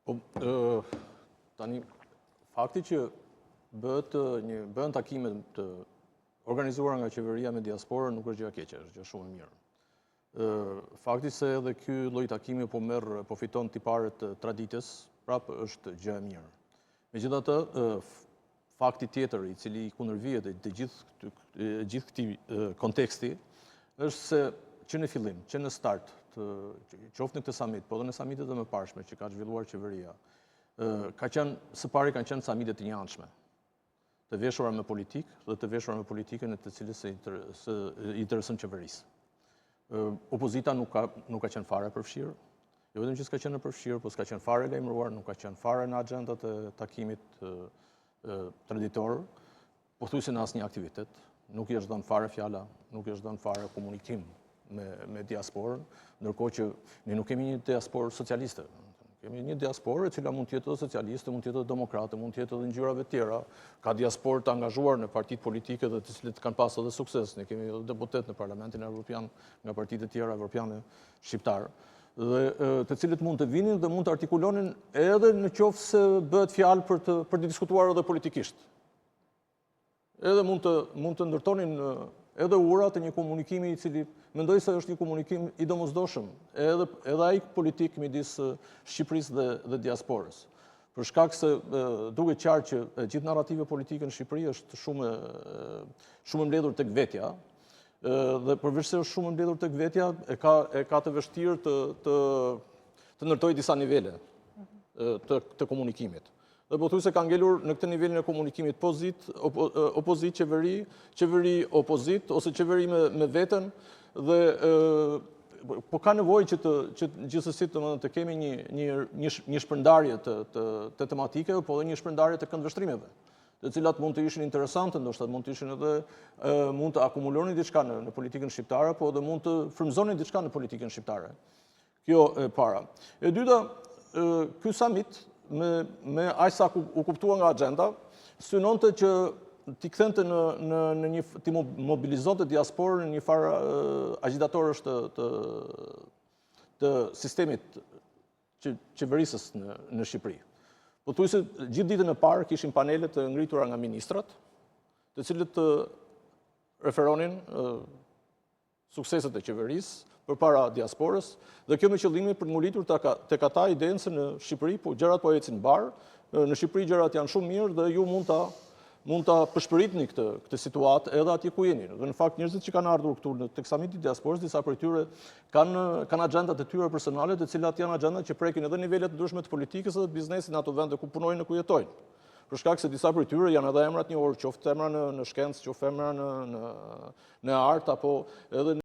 Tani, fakti që bëhen takime të organizuara nga qeveria me diasporën nuk është gjë e keqe, është gjë shumë e mirë. Fakti se edhe ky lloj takimi po fiton tipare të traditës, prapë është gjë e mirë. Megjithatë, fakti tjetër i cili i kundërvihet të gjithë këtij konteksti është se që në fillim, që në start, qoftë në këtë summit, po edhe në summitet e mëparshme që ka zhvilluar qeveria, së pari kanë qenë summite të njëanshme, të veshura me politikë dhe të veshura me politikën e të cilës i intereson qeverisë. Opozita nuk ka qenë fare përfshirë, jo vetëm që s'ka qenë përfshirë, po s'ka qenë fare lajmëruar, nuk ka qenë fare në agjendat e takimit traditor, pothuajse në asnjë aktivitet, nuk i është dhënë fare fjala, nuk i është dhënë fare komunikim me diasporën, ndërkohë që ne nuk kemi një diasporë socialiste. Kemi një diasporë e cila mund të jetë edhe socialiste, mund të jetë edhe demokrate, mund të jetë edhe ngjyrave tjera. Ka diasporë të angazhuar në partitë politike dhe të cilët kanë pasur edhe sukses. Ne kemi edhe deputet në Parlamentin Evropian nga partitë e tjera evropiane shqiptar, dhe të cilët mund të vinin dhe mund të artikulonin edhe në qoftë se bëhet fjalë për të diskutuar edhe politikisht. Edhe mund të ndërtonin edhe urat e një komunikimi i cili mendoj se është një komunikim i domosdoshëm, edhe ai politik midis Shqipërisë dhe diasporës. Për shkak se duket qartë që gjithë narrativa politike në Shqipëri është shumë mbledhur tek vetja, dhe përveç se është shumë mbledhur tek vetja, e ka të vështirë të ndërtojë disa nivele të komunikimit. Dhe pothuajse ka ngelur në këtë nivelin e komunikimit opozit, qeveri opozit, ose qeveri me veten, dhe po ka nevojë që gjithsesi të kemi një shpërndarje të tematikeve, po edhe një shpërndarje të këndvështrimeve, të cilat mund të ishin interesante, ndoshta mund të ishin edhe mund të akumulonin diçka në politikën shqiptare, po edhe mund të frymëzonin diçka në politikën shqiptare. Kjo e para. E dyta, ky summit me aq sa u kuptua nga agenda, synonte që t'i kthente t'i mobilizonte diasporën në një farë agitatorësh të sistemit qeverisës në Shqipëri. Pothuajse gjithë ditën e parë kishin panele të ngritura nga ministrat, të cilët referonin sukseset e qeverisë përpara diasporës, dhe kjo me qëllimin për të ngritur tek ata idenë se në Shqipëri gjërat po ecin bar, në Shqipëri gjërat janë shumë mirë dhe ju mund ta përshpëritni këtë situatë edhe atje ku jeni. Dhe në fakt njerëzit që kanë ardhur këtu tek samiti i diasporës, disa prej tyre kanë agjendat e tyre personale, të cilat janë agjendat që prekin edhe nivelet të ndryshme të politikës dhe të biznesit në ato vende ku punojnë dhe ku jetojnë. Për shkak se disa prej tyre janë edhe emra të njohur, qoftë emra në shkencë, qoftë emra në art, apo edhe